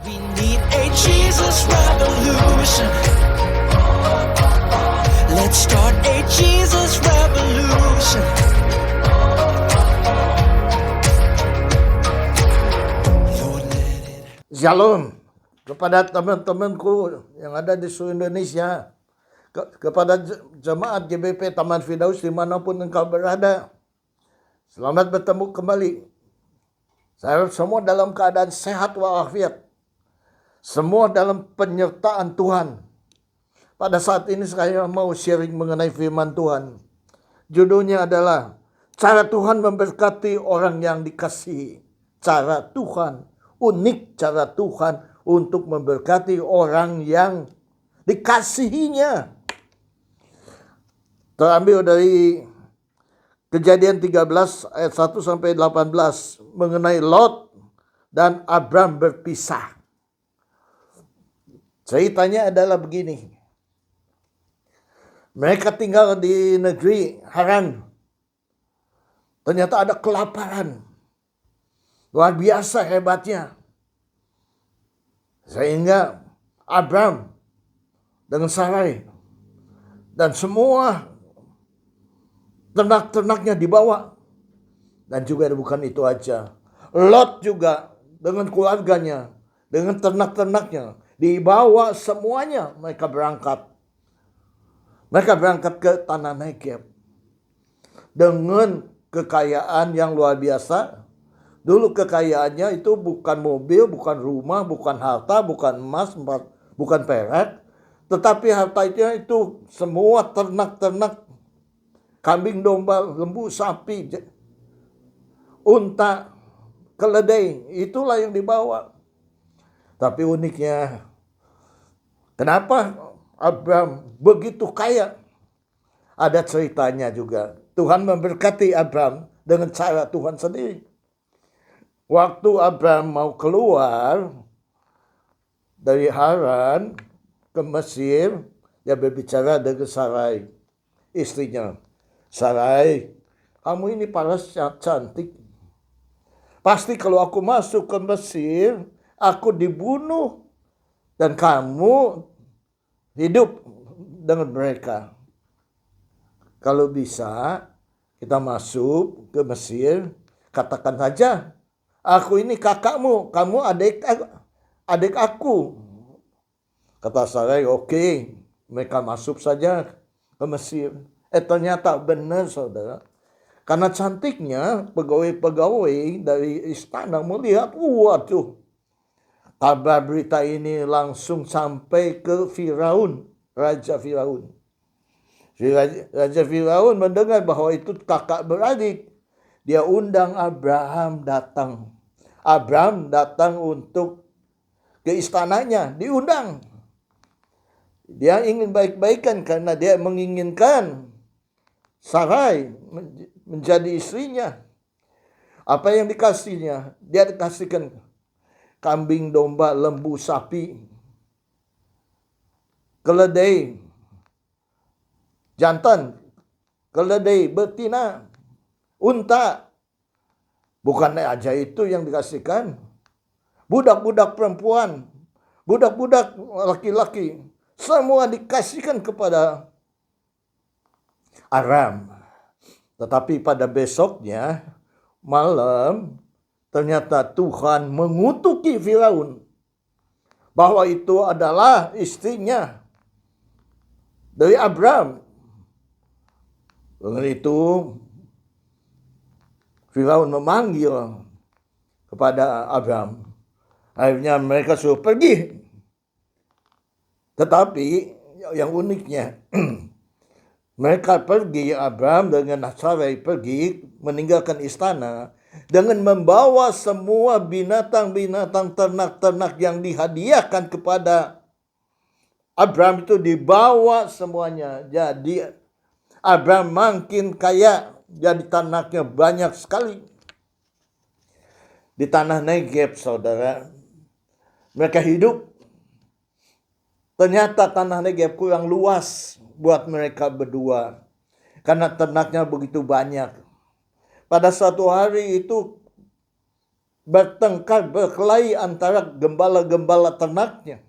We need a Jesus revolution. Let's start a Jesus revolution. Lord, let it. Shalom kepada teman-temanku yang ada di seluruh Indonesia, kepada jemaat GBP Taman Firdaus dimanapun engkau berada. Selamat bertemu kembali. Saya harap semua dalam keadaan sehat walafiat. Semua dalam penyertaan Tuhan. Pada saat ini saya mau sharing mengenai firman Tuhan. Judulnya adalah cara Tuhan memberkati orang yang dikasihi. Cara Tuhan, unik cara Tuhan untuk memberkati orang yang dikasihinya. Terambil dari Kejadian 13 ayat 1 sampai 18 mengenai Lot dan Abram berpisah. Ceritanya adalah begini. Mereka tinggal di negeri Haran. Ternyata ada kelaparan. Luar biasa hebatnya. Sehingga Abram dengan Sarai dan semua ternak-ternaknya dibawa. Dan juga bukan itu aja. Lot juga dengan keluarganya, dengan ternak-ternaknya, dibawa semuanya. Mereka berangkat. Mereka berangkat ke tanah Negeb. Dengan kekayaan yang luar biasa. Dulu kekayaannya itu bukan mobil, bukan rumah, bukan harta, bukan emas, bukan perak. Tetapi hartanya itu semua ternak-ternak. Kambing, domba, lembu, sapi, unta, keledai. Itulah yang dibawa. Tapi uniknya, kenapa Abram begitu kaya? Ada ceritanya juga. Tuhan memberkati Abram dengan cara Tuhan sendiri. Waktu Abram mau keluar dari Haran ke Mesir, dia berbicara dengan Sarai, istrinya. Sarai, kamu ini paras cantik. Pasti kalau aku masuk ke Mesir, aku dibunuh. Dan kamu hidup dengan mereka. Kalau bisa, kita masuk ke Mesir, katakan saja, aku ini kakakmu, kamu adik aku. Kata Sarai, oke, mereka masuk saja ke Mesir. Ternyata benar saudara. Karena cantiknya pegawai-pegawai dari istana melihat, waduh. Kabar berita ini langsung sampai ke Firaun, Raja Firaun. Raja Firaun mendengar bahwa itu kakak beradik. Dia undang Abraham datang. Abraham datang untuk ke istananya, diundang. Dia ingin baik-baikan karena dia menginginkan Sarai menjadi istrinya. Apa yang dikasihnya? Dia dikasihkan kambing, domba, lembu, sapi, keledai jantan, keledai betina, unta. Bukan aja itu yang dikasihkan. Budak-budak perempuan, budak-budak laki-laki, semua dikasihkan kepada Aram. Tetapi pada besoknya malam ternyata Tuhan mengutuki Firaun bahwa itu adalah istrinya dari Abram. Dengan itu Firaun memanggil kepada Abram. Akhirnya mereka suruh pergi. Tetapi yang uniknya mereka pergi, Abram dengan Sarai pergi meninggalkan istana dengan membawa semua binatang-binatang ternak-ternak yang dihadiahkan kepada Abram itu dibawa semuanya. Jadi Abram makin kaya, jadi tanahnya banyak sekali. Di tanah Negeb saudara, mereka hidup. Ternyata tanah Negeb kurang luas buat mereka berdua. Karena ternaknya begitu banyak. Pada suatu hari itu bertengkar, berkelahi antara gembala-gembala ternaknya.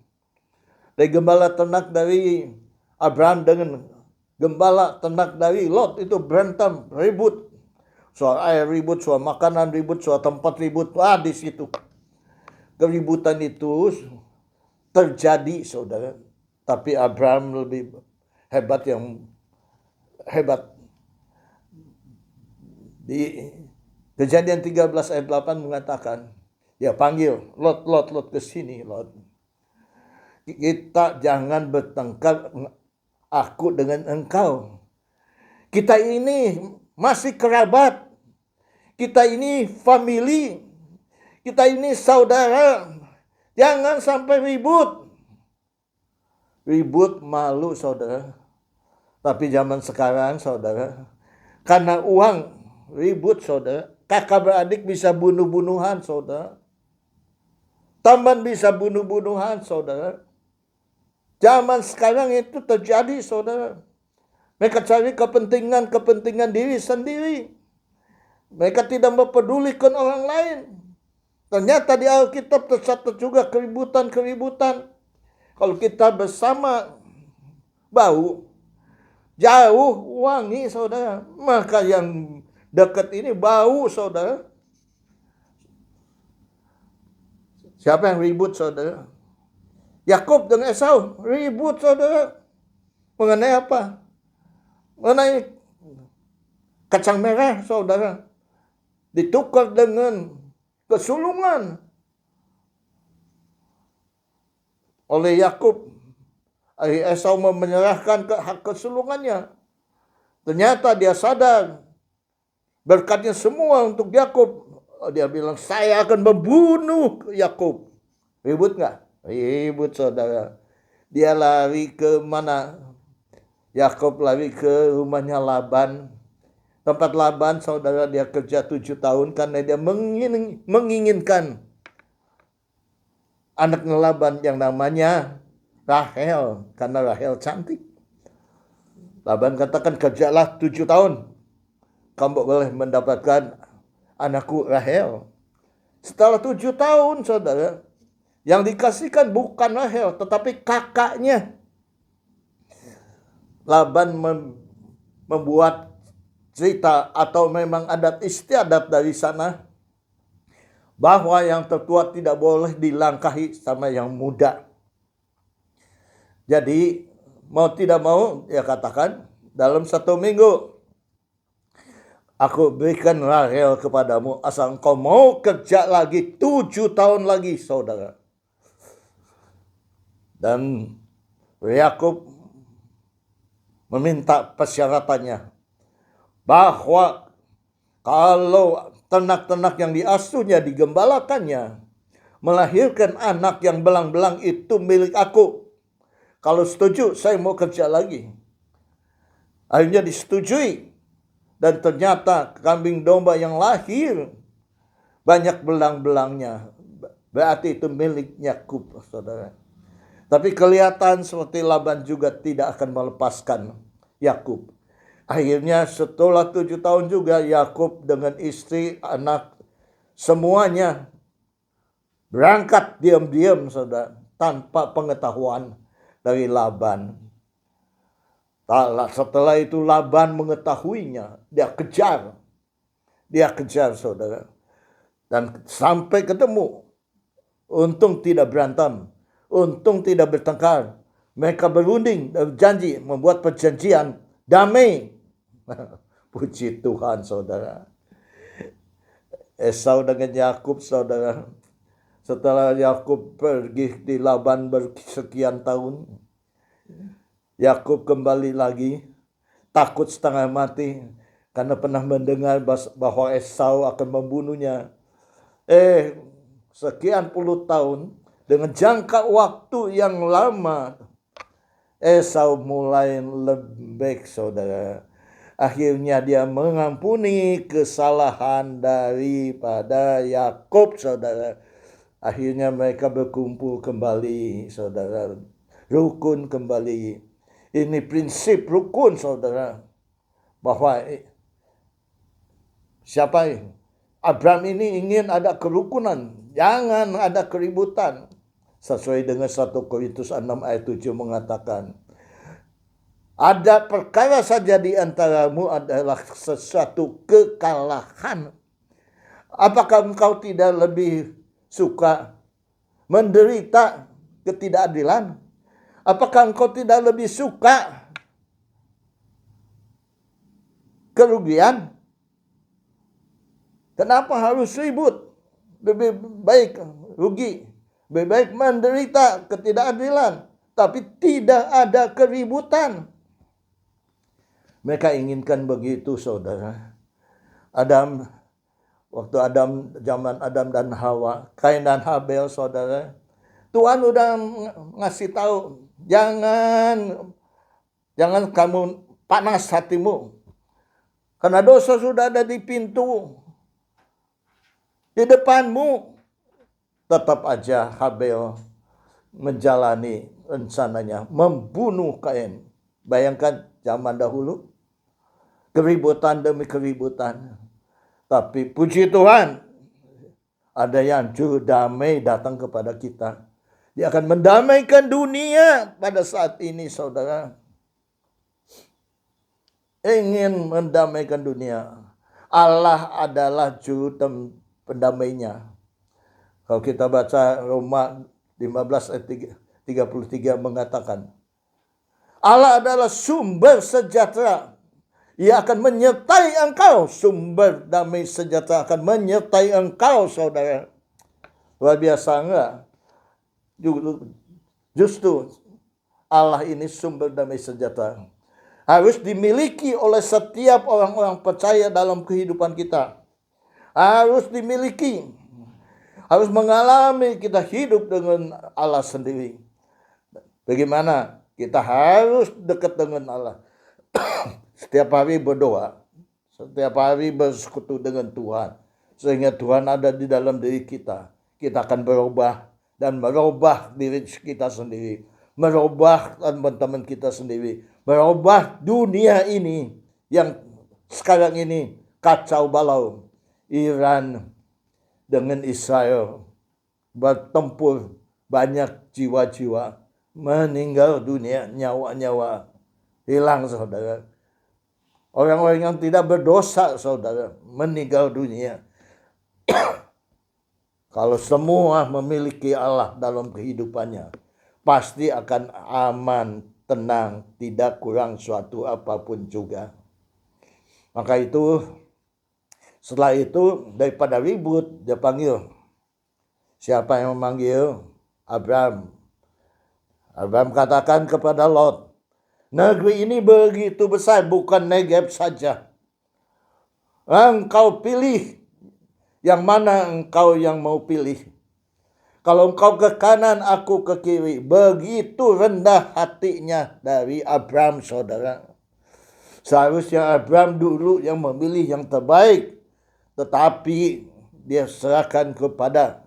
Dari gembala ternak dari Abraham dengan gembala ternak dari Lot itu berantem, ribut. Soal air ribut, soal makanan ribut, soal tempat ribut. Di situ. Keributan itu terjadi, saudara. Tapi Abraham lebih hebat Di Kejadian 13 ayat 8 mengatakan, ya panggil, Lot ke sini, Lot. Kita jangan bertengkar aku dengan engkau. Kita ini masih kerabat. Kita ini family. Kita ini saudara. Jangan sampai ribut. Ribut malu, saudara. Tapi zaman sekarang, saudara, karena uang ribut, saudara. Kakak beradik bisa bunuh-bunuhan, saudara. Teman bisa bunuh-bunuhan, saudara. Zaman sekarang itu terjadi, saudara. Mereka cari kepentingan diri sendiri. Mereka tidak mempedulikan orang lain. Ternyata di Alkitab tercatat juga keributan-keributan. Kalau kita bersama bau, jauh wangi, saudara. Maka yang dekat ini bau, saudara. Siapa yang ribut, saudara? Yakub dengan Esau ribut, saudara. Mengenai apa? Mengenai kacang merah, saudara. Ditukar dengan kesulungan oleh Yakub. Esau menyerahkan hak kesulungannya. Ternyata dia sadar berkatnya semua untuk Yakub. Dia bilang, saya akan membunuh Yakub. Ribut nggak? Ribut, saudara. Dia lari ke mana? Yakub lari ke rumahnya Laban. Tempat Laban, saudara, dia kerja 7 tahun karena dia menginginkan anaknya Laban yang namanya Rahel. Karena Rahel cantik. Laban katakan, kerjalah 7 tahun. Kamu boleh mendapatkan anakku Rahel. Setelah 7 tahun, saudara, yang dikasihkan bukan Rahel, tetapi kakaknya. Laban membuat cerita atau memang adat istiadat dari sana bahwa yang tertua tidak boleh dilangkahi sama yang muda. Jadi mau tidak mau, dia katakan, dalam 1 minggu aku berikan Rahel kepadamu asal engkau mau kerja lagi 7 tahun lagi, saudara. Dan Yakub meminta persyaratannya bahwa kalau ternak-ternak yang diasuhnya, digembalakannya, melahirkan anak yang belang-belang, itu milik aku. Kalau setuju, saya mau kerja lagi. Akhirnya disetujui. Dan ternyata kambing domba yang lahir banyak belang-belangnya. Berarti itu milik Yakub, saudara. Tapi kelihatan seperti Laban juga tidak akan melepaskan Yakub. Akhirnya setelah 7 tahun juga Yakub dengan istri, anak, semuanya berangkat diam-diam, saudara, tanpa pengetahuan dari Laban. Setelah itu Laban mengetahuinya, dia kejar, saudara. Dan sampai ketemu. Untung tidak berantem. Untung tidak bertengkar. Mereka berunding dan berjanji membuat perjanjian damai. Puji Tuhan, saudara. Esau dengan Yakub, saudara. Setelah Yakub pergi di Laban bersekian tahun, Yakub kembali lagi, takut setengah mati karena pernah mendengar bahwa Esau akan membunuhnya. Sekian puluh tahun, dengan jangka waktu yang lama, Esau mulai lembek, saudara. Akhirnya dia mengampuni kesalahan daripada Yakub, saudara. Akhirnya mereka berkumpul kembali, saudara. Rukun kembali. Ini prinsip rukun, saudara. Bahwa siapa ini? Abraham ini ingin ada kerukunan, jangan ada keributan. Sesuai dengan 1 Korintus 6 ayat 7 mengatakan, ada perkara saja di antaramu adalah sesuatu kekalahan. Apakah engkau tidak lebih suka menderita ketidakadilan? Apakah engkau tidak lebih suka kerugian? Kenapa harus ribut? Lebih baik rugi. Lebih baik menderita ketidakadilan. Tapi tidak ada keributan. Mereka inginkan begitu, saudara. Zaman Adam dan Hawa, Kain dan Habel, saudara. Tuhan udah ngasih tahu, jangan kamu panas hatimu. Karena dosa sudah ada di pintu, di depanmu. Tetap aja Habel menjalani rencananya, membunuh Kain. Bayangkan zaman dahulu, keributan demi keributan. Tapi puji Tuhan, ada yang juru damai datang kepada kita. Dia akan mendamaikan dunia pada saat ini, saudara. Ingin mendamaikan dunia. Allah adalah juru pendamainya. Kalau kita baca Roma 15 ayat 33 mengatakan, Allah adalah sumber sejahtera. Ia akan menyertai engkau. Sumber damai sejahtera akan menyertai engkau, saudara. Luar biasa enggak? Justru Allah ini sumber damai sejahtera. Harus dimiliki oleh setiap orang-orang percaya dalam kehidupan kita. Harus dimiliki. Harus mengalami kita hidup dengan Allah sendiri. Bagaimana? Kita harus dekat dengan Allah. Setiap hari berdoa. Setiap hari bersekutu dengan Tuhan. Sehingga Tuhan ada di dalam diri kita. Kita akan berubah. Dan merubah diri kita sendiri. Merubah teman-teman kita sendiri. Merubah dunia ini. Yang sekarang ini kacau balau. Iran dengan Israel bertempur. Banyak jiwa-jiwa meninggal dunia. Nyawa-nyawa hilang, saudara. Orang-orang yang tidak berdosa, saudara, meninggal dunia. Kalau semua memiliki Allah dalam kehidupannya, pasti akan aman, tenang, tidak kurang suatu apapun juga. Maka itu, setelah itu, daripada ribut, dia panggil. Siapa yang memanggil? Abraham. Abraham katakan kepada Lot, negeri ini begitu besar, bukan Negeb saja. Engkau pilih, yang mana engkau yang mau pilih. Kalau engkau ke kanan, aku ke kiri. Begitu rendah hatinya dari Abraham, saudara. Seharusnya Abraham dulu yang memilih yang terbaik. Tetapi dia serahkan kepada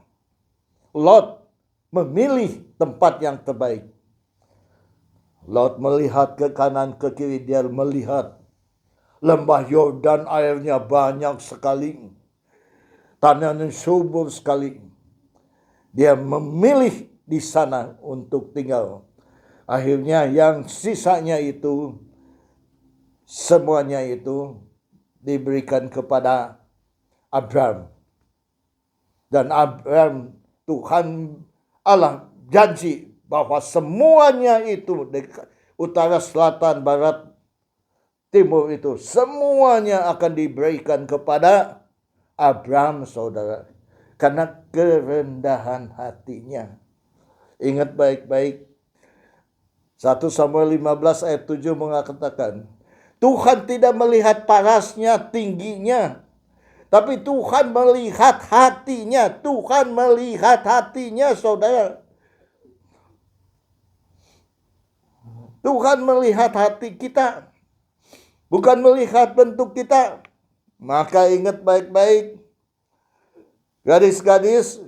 Lot memilih tempat yang terbaik. Lot melihat ke kanan ke kiri, dia melihat lembah Yordan, airnya banyak sekali. Tanahnya subur sekali. Dia memilih di sana untuk tinggal. Akhirnya yang sisanya itu, semuanya itu diberikan kepada Abraham. Dan Abraham, Tuhan Allah janji bahwa semuanya itu, utara, selatan, barat, timur itu, semuanya akan diberikan kepada Abraham, saudara. Karena kerendahan hatinya. Ingat baik-baik. 1 Samuel 15 ayat 7 mengatakan, Tuhan tidak melihat parasnya, tingginya. Tapi Tuhan melihat hatinya. Tuhan melihat hatinya, saudara. Tuhan melihat hati kita, bukan melihat bentuk kita. Maka ingat baik-baik, gadis-gadis,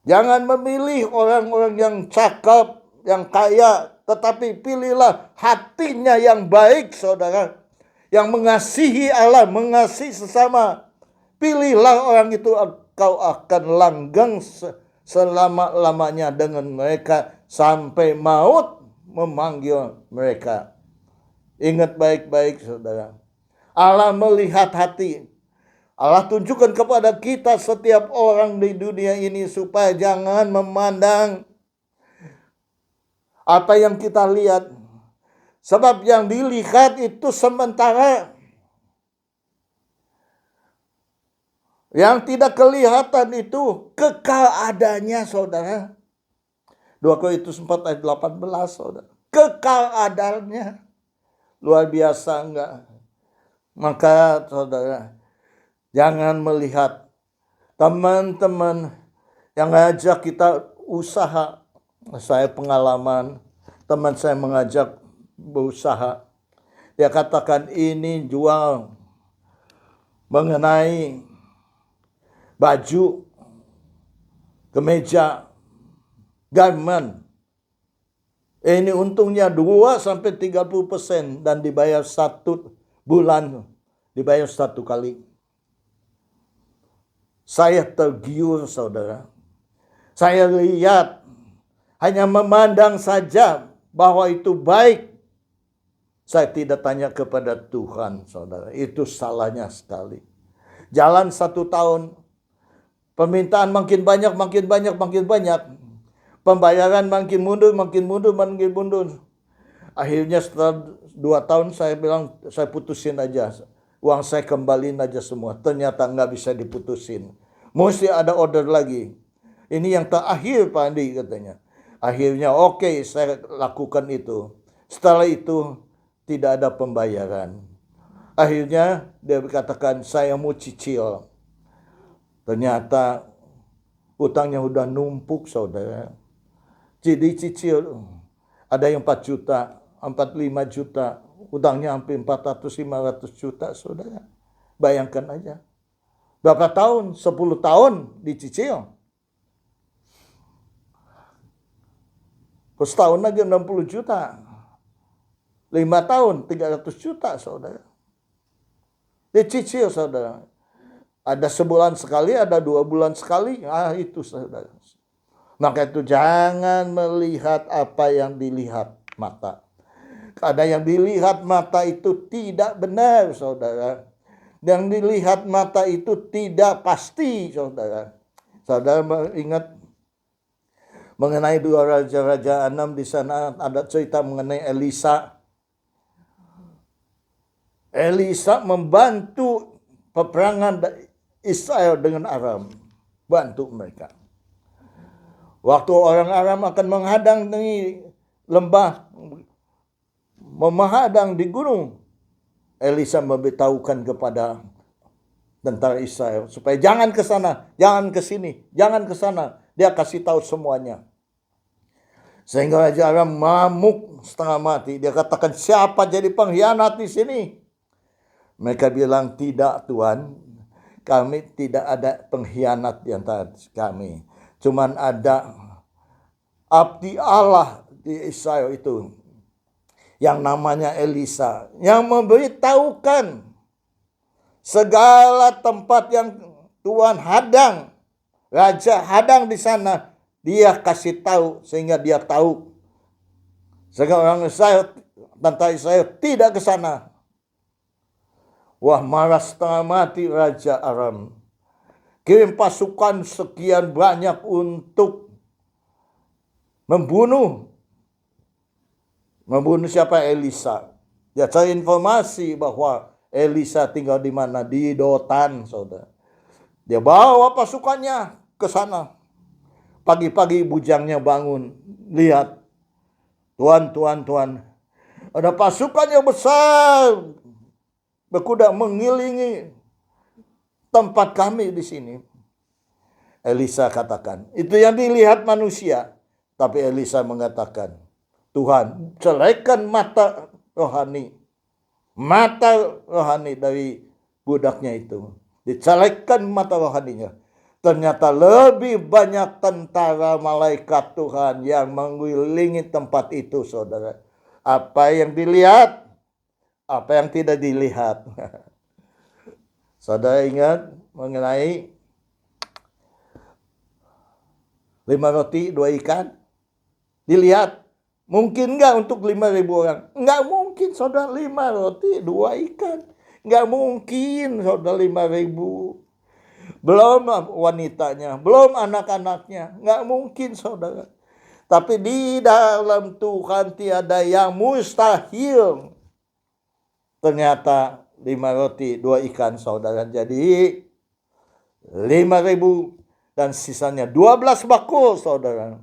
jangan memilih orang-orang yang cakep, yang kaya, tetapi pilihlah hatinya yang baik, saudara. Yang mengasihi Allah, mengasihi sesama. Pilihlah orang itu, kau akan langgeng selama-lamanya dengan mereka sampai maut memanggil mereka. Ingat baik-baik saudara. Allah melihat hati. Allah tunjukkan kepada kita setiap orang di dunia ini supaya jangan memandang apa yang kita lihat. Sebab yang dilihat itu sementara. Yang tidak kelihatan itu kekal adanya, saudara. 2 Korintus 4 ayat 18, saudara. Kekal adanya. Luar biasa enggak? Maka saudara, jangan melihat teman-teman yang ngajak kita usaha. Saya pengalaman, teman saya mengajak berusaha. Dia katakan ini jual mengenai baju, kemeja, garment. Ini untungnya 2-30% dan dibayar 1 bulan, dibayar 1 kali. Saya tergiur, saudara. Saya lihat, hanya memandang saja bahwa itu baik. Saya tidak tanya kepada Tuhan, saudara. Itu salahnya sekali. Jalan 1 tahun, permintaan makin banyak. Pembayaran makin mundur. Akhirnya setelah 2 tahun saya bilang, saya putusin aja. Uang saya kembaliin aja semua. Ternyata nggak bisa diputusin. Mesti ada order lagi. Ini yang terakhir Pak Andi katanya. Akhirnya oke, saya lakukan itu. Setelah itu tidak ada pembayaran. Akhirnya dia berkatakan saya mau cicil. Ternyata utangnya udah numpuk, saudara. Jadi cicil ada yang 4 juta, 45 juta, utangnya hampir 400-500 juta, saudara. Bayangkan aja. Berapa tahun? 10 tahun dicicil. Setahun lagi 60 juta. 5 tahun 300 juta, saudara. Dicicil, saudara. Ada sebulan sekali, ada 2 bulan sekali. Itu, saudara. Maka itu jangan melihat apa yang dilihat mata. Karena yang dilihat mata itu tidak benar, saudara. Yang dilihat mata itu tidak pasti, saudara. Saudara ingat mengenai 2 Raja-Raja 6, di sana ada cerita mengenai Elisa. Elisa membantu peperangan Israel dengan Aram. Bantu mereka. Waktu orang Aram akan menghadang di lembah, menghadang di gunung, Elisa memberitahukan kepada tentara Israel supaya jangan ke sana, jangan ke sini, jangan ke sana. Dia kasih tahu semuanya. Sehingga Raja Aram mamuk setengah mati. Dia katakan, siapa jadi pengkhianat di sini? Mereka bilang, tidak Tuhan. Kami tidak ada pengkhianat di antara kami. Cuman ada abdi Allah di Israel itu, yang namanya Elisa, yang memberitahukan segala tempat yang Tuhan hadang, Raja hadang di sana, dia kasih tahu sehingga dia tahu. Sehingga orang Israel, tentara Israel tidak ke sana. Wah, marah setengah mati Raja Aram. Kirim pasukan sekian banyak untuk membunuh siapa? Elisa. Dia cari informasi bahwa Elisa tinggal di mana? Di Dotan, saudara. Dia bawa pasukannya ke sana. Pagi-pagi bujangnya bangun. Lihat. Tuan. Ada pasukan yang besar. Berkuda mengelilingi tempat kami di sini. Elisa katakan, itu yang dilihat manusia. Tapi Elisa mengatakan, Tuhan, ceraikan mata rohani dari budaknya itu. Diceraikan mata rohaninya. Ternyata lebih banyak tentara malaikat Tuhan yang mengelilingi tempat itu, saudara. Apa yang dilihat, apa yang tidak dilihat. Saudara ingat, mengenai 5 roti 2 ikan. Dilihat, mungkin nggak untuk 5.000 orang? Nggak mungkin, saudara. 5 roti 2 ikan. Nggak mungkin, saudara, 5.000. Belum wanitanya, belum anak-anaknya. Nggak mungkin, saudara. Tapi di dalam Tuhan tiada yang mustahil. Ternyata 5 roti 2 ikan, saudara. Jadi 5.000 dan sisanya 12 bakul, saudara.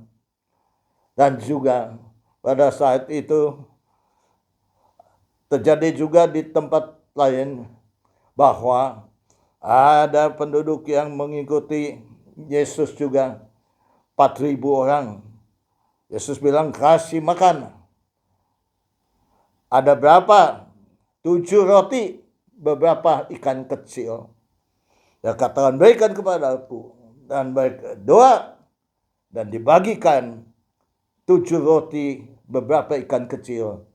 Dan juga pada saat itu terjadi juga di tempat lain bahwa ada penduduk yang mengikuti Yesus juga, 4.000 orang. Yesus bilang, kasih makan. Ada berapa? 7 roti, beberapa ikan kecil. Dia katakan, berikan kepada aku. Dan berdoa dan dibagikan 7 roti, beberapa ikan kecil.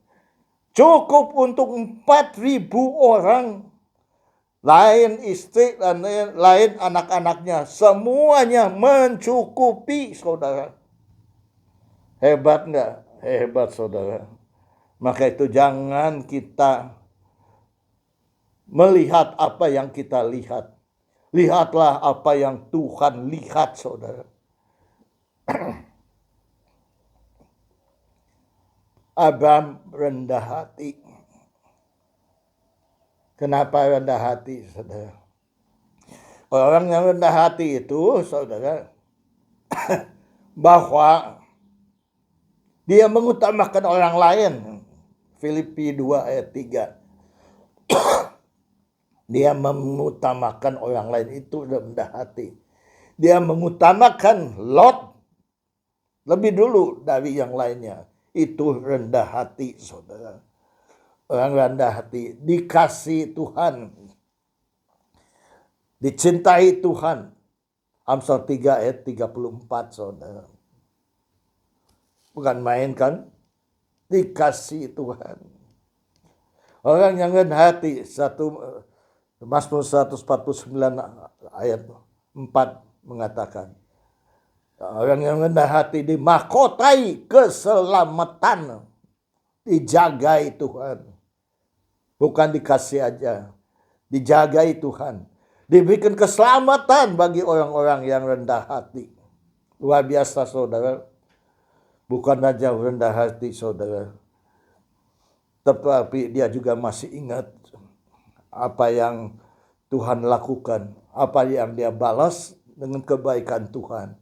Cukup untuk 4.000 orang. Lain istri dan lain anak-anaknya. Semuanya mencukupi, saudara. Hebat enggak? Hebat, saudara. Maka itu jangan kita melihat apa yang kita lihat. Lihatlah apa yang Tuhan lihat, saudara. Abraham rendah hati. Kenapa rendah hati, saudara? Orang yang rendah hati itu, saudara, bahwa dia mengutamakan orang lain. Filipi 2 ayat 3. Dia mengutamakan orang lain, itu rendah hati. Dia mengutamakan Lot lebih dulu dari yang lainnya. Itu rendah hati, saudara. Orang rendah hati dikasih Tuhan, dicintai Tuhan. Amsal 3 ayat 34, saudara. Bukan main kan? Dikasih Tuhan. Orang yang rendah hati, Mazmur 149 ayat 4 mengatakan, orang yang rendah hati dimahkotai keselamatan, dijagai Tuhan. Bukan dikasih aja, dijagai Tuhan. Diberikan keselamatan bagi orang-orang yang rendah hati. Luar biasa, saudara. Bukan saja rendah hati, saudara, tetapi dia juga masih ingat apa yang Tuhan lakukan, apa yang dia balas dengan kebaikan Tuhan.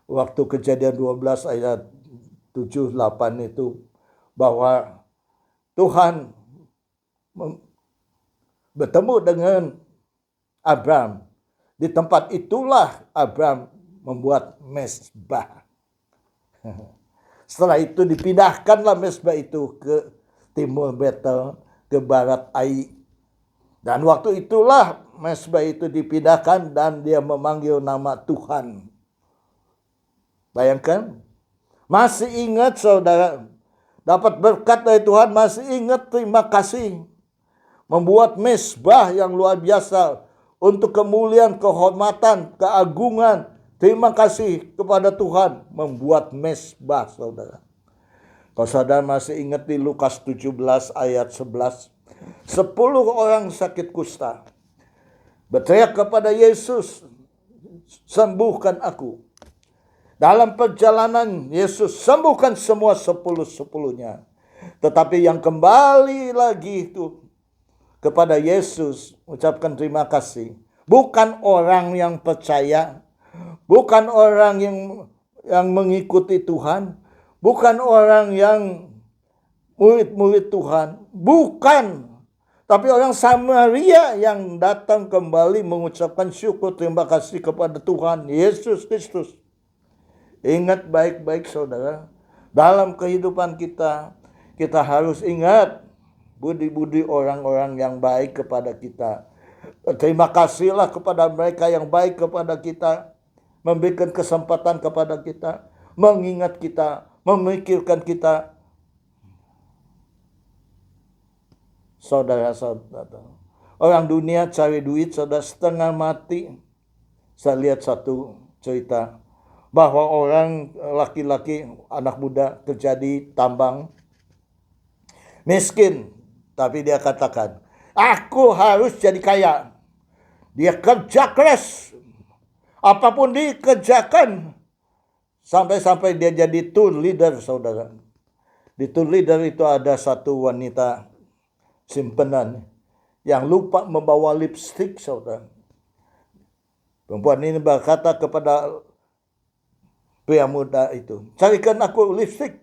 Waktu Kejadian 12 ayat 7-8 itu, bahwa Tuhan bertemu dengan Abraham. Di tempat itulah Abraham membuat mezbah. Setelah itu dipindahkanlah mezbah itu ke timur Betel, ke barat Ai. Dan waktu itulah mezbah itu dipindahkan dan dia memanggil nama Tuhan. Bayangkan, masih ingat, saudara, dapat berkat dari Tuhan, masih ingat, terima kasih. Membuat mezbah yang luar biasa untuk kemuliaan, kehormatan, keagungan. Terima kasih kepada Tuhan membuat mezbah, saudara. Kalau saudara masih ingat di Lukas 17 ayat 11. 10 orang sakit kusta berteriak kepada Yesus, sembuhkan aku. Dalam perjalanan Yesus sembuhkan semua 10-10-nya. Tetapi yang kembali lagi itu kepada Yesus ucapkan terima kasih, bukan orang yang percaya, bukan orang yang mengikuti Tuhan, bukan orang yang murid-murid Tuhan, bukan. Tapi orang Samaria yang datang kembali mengucapkan syukur terima kasih kepada Tuhan Yesus Kristus. Ingat baik-baik, saudara. Dalam kehidupan kita, kita harus ingat budi-budi orang-orang yang baik kepada kita. Terima kasihlah kepada mereka yang baik kepada kita, memberikan kesempatan kepada kita, mengingat kita, memikirkan kita. Saudara-saudara, Orang dunia cari duit sudah setengah mati. Saya lihat satu cerita bahwa orang laki-laki anak muda kerja di tambang, miskin, tapi dia katakan, aku harus jadi kaya. Dia kerja keras, apapun dikerjakan, sampai-sampai dia jadi tour leader, saudara. Di tour leader itu ada satu wanita simpenan yang lupa membawa lipstik, saudara. Perempuan ini berkata kepada pria muda itu, carikan aku lipstik.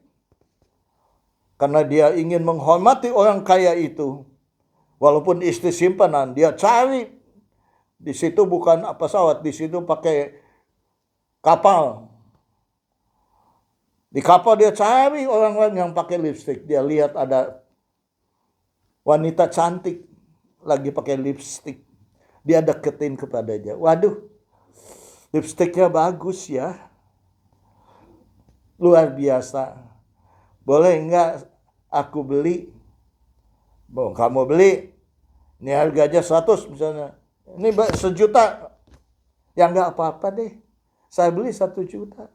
Karena dia ingin menghormati orang kaya itu. Walaupun istri simpanan, dia cari. Di situ bukan pesawat, di situ pakai kapal. Di kapal dia cari orang-orang yang pakai lipstik. Dia lihat ada wanita cantik lagi pakai lipstik. Dia deketin kepada dia. Waduh, lipstiknya bagus ya. Luar biasa. Boleh enggak aku beli? Bon, kamu beli. Ini harganya 100 misalnya. Ini 1 juta. Ya enggak apa-apa deh. Saya beli 1 juta.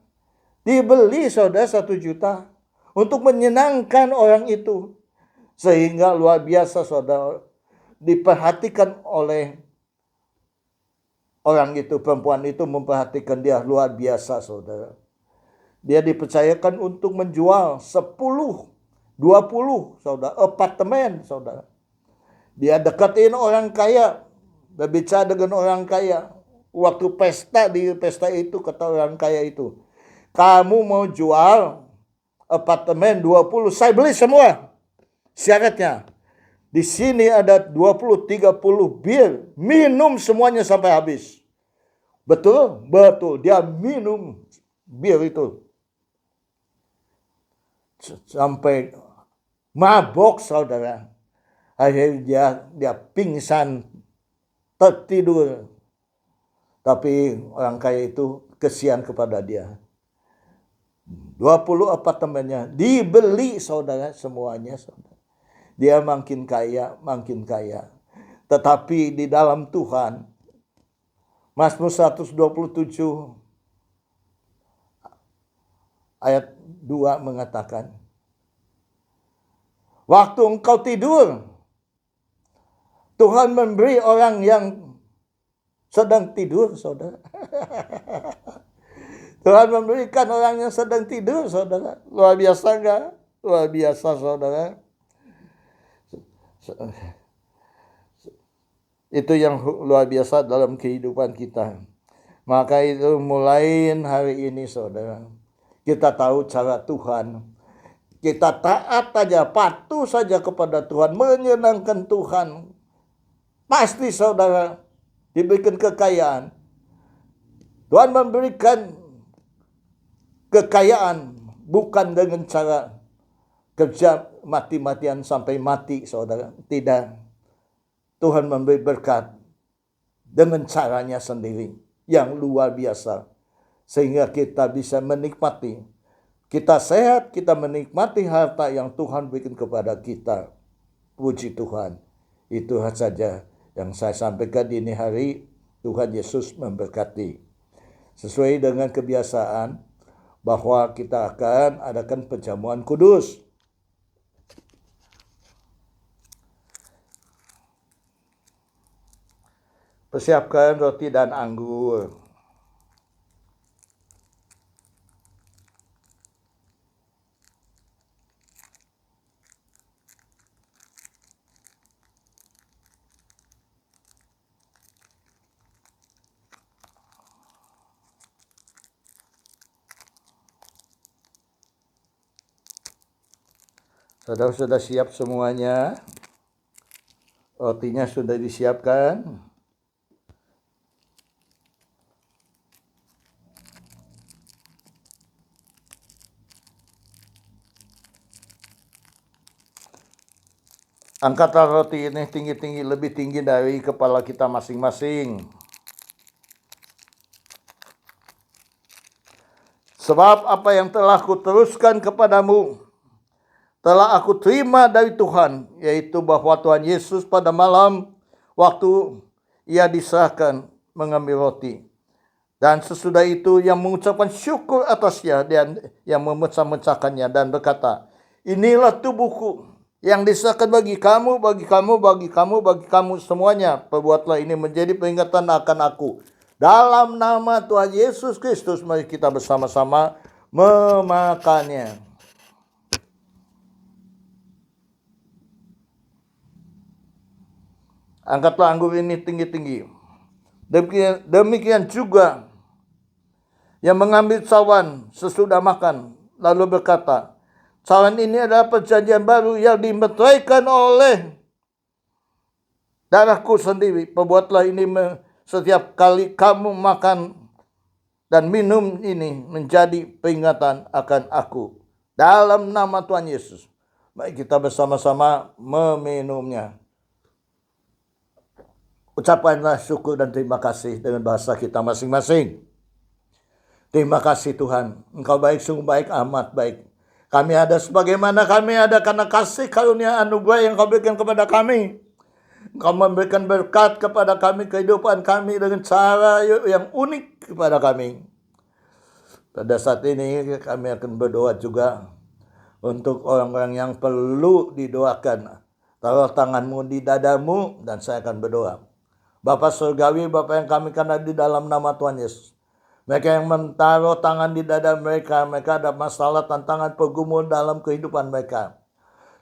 Dibeli saudara 1 juta. Untuk menyenangkan orang itu. Sehingga luar biasa saudara. Diperhatikan oleh orang itu. Perempuan itu memperhatikan dia luar biasa saudara. Dia dipercayakan untuk menjual 10, 20 saudara, apartemen saudara. Dia deketin orang kaya, berbicara dengan orang kaya. Waktu pesta, di pesta itu kata orang kaya itu, kamu mau jual apartemen 20, saya beli semua. Syaratnya, di sini ada 20-30 bir, minum semuanya sampai habis. Betul? Betul, dia minum bir itu. Sampai mabok saudara. Akhirnya dia pingsan, tertidur. Tapi orang kaya itu kesian kepada dia. 20 apartemennya dibeli saudara semuanya saudara. Dia makin kaya, makin kaya. Tetapi di dalam Tuhan, Mazmur 127 ayat 2 mengatakan, waktu engkau tidur, Tuhan memberi orang yang sedang tidur, saudara. Tuhan memberikan orang yang sedang tidur, saudara. Luar biasa enggak? Luar biasa, saudara. Itu yang luar biasa dalam kehidupan kita. Maka itu mulai hari ini, saudara. Kita tahu cara Tuhan. Kita taat saja, patuh saja kepada Tuhan. Menyenangkan Tuhan. Pasti saudara diberikan kekayaan. Tuhan memberikan kekayaan bukan dengan cara kerja mati-matian sampai mati saudara. Tidak. Tuhan memberi berkat dengan caranya sendiri yang luar biasa. Sehingga kita bisa menikmati. Kita sehat, kita menikmati harta yang Tuhan berikan kepada kita. Puji Tuhan. Itu saja yang saya sampaikan di ini hari. Tuhan Yesus memberkati. Sesuai dengan kebiasaan bahwa kita akan adakan perjamuan kudus. Persiapkan roti dan anggur. Saudara sudah siap semuanya? Rotinya sudah disiapkan? Angkatlah roti ini tinggi-tinggi, lebih tinggi dari kepala kita masing-masing. Sebab apa yang telah kuteruskan kepadamu, telah aku terima dari Tuhan, yaitu bahwa Tuhan Yesus pada malam waktu ia diserahkan mengambil roti. Dan sesudah itu yang mengucapkan syukur atasnya dan yang memecah-mecahkannya dan berkata, inilah tubuhku yang diserahkan bagi kamu, bagi kamu, bagi kamu, bagi kamu semuanya. Perbuatlah ini menjadi peringatan akan aku. Dalam nama Tuhan Yesus Kristus, mari kita bersama-sama memakannya. Angkatlah anggur ini tinggi-tinggi. Demikian juga yang mengambil cawan sesudah makan, lalu berkata, cawan ini adalah perjanjian baru yang dimeteraikan oleh darahku sendiri. Perbuatlah ini setiap kali kamu makan dan minum ini menjadi peringatan akan aku. Dalam nama Tuhan Yesus, mari kita bersama-sama meminumnya. Ucapkanlah syukur dan terima kasih dengan bahasa kita masing-masing. Terima kasih Tuhan, Engkau baik, sungguh baik, amat baik. Kami ada sebagaimana kami ada karena kasih karunia anugerah yang Kau berikan kepada kami. Engkau memberikan berkat kepada kami, kehidupan kami dengan cara yang unik kepada kami. Pada saat ini kami akan berdoa juga untuk orang-orang yang perlu didoakan. Taruh tanganmu di dadamu dan saya akan berdoa. Bapa surgawi, Bapa yang kami kenal di dalam nama Tuhan Yesus. Mereka yang menaruh tangan di dada mereka, mereka ada masalah, tantangan, pergumulan dalam kehidupan mereka.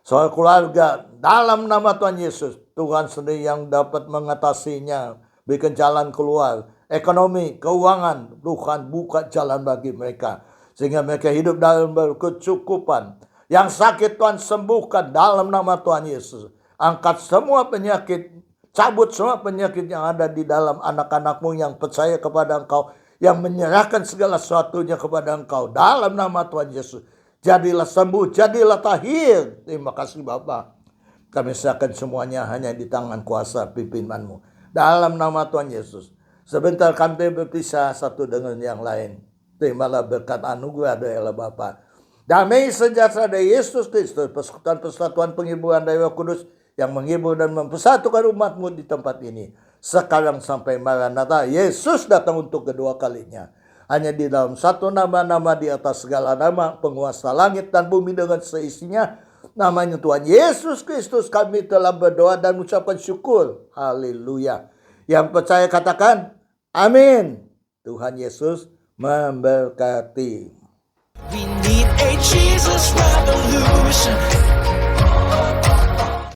Soal keluarga, dalam nama Tuhan Yesus, Tuhan sendiri yang dapat mengatasinya, berikan jalan keluar. Ekonomi, keuangan, Tuhan buka jalan bagi mereka. Sehingga mereka hidup dalam berkecukupan. Yang sakit Tuhan sembuhkan dalam nama Tuhan Yesus. Angkat semua penyakit, cabut semua penyakit yang ada di dalam anak-anakmu yang percaya kepada Engkau, yang menyerahkan segala sesuatunya kepada Engkau. Dalam nama Tuhan Yesus, jadilah sembuh, jadilah tahir. Terima kasih Bapa. Kami serahkan semuanya hanya di tangan kuasa pimpinanmu. Dalam nama Tuhan Yesus. Sebentar kami berpisah satu dengan yang lain. Terimalah berkat anugerah dari Allah Bapa. Damai sejahtera dari Yesus Kristus, persekutuan penghiburan dari Roh Kudus yang menghibur dan mempersatukan umatmu di tempat ini. Sekarang sampai Maranatha, Yesus datang untuk kedua kalinya. Hanya di dalam satu nama-nama di atas segala nama, penguasa langit dan bumi dengan seisinya, namanya Tuhan Yesus Kristus, kami telah berdoa dan mengucapkan syukur. Haleluya. Yang percaya katakan, amin. Tuhan Yesus memberkati. We need a Jesus revolution.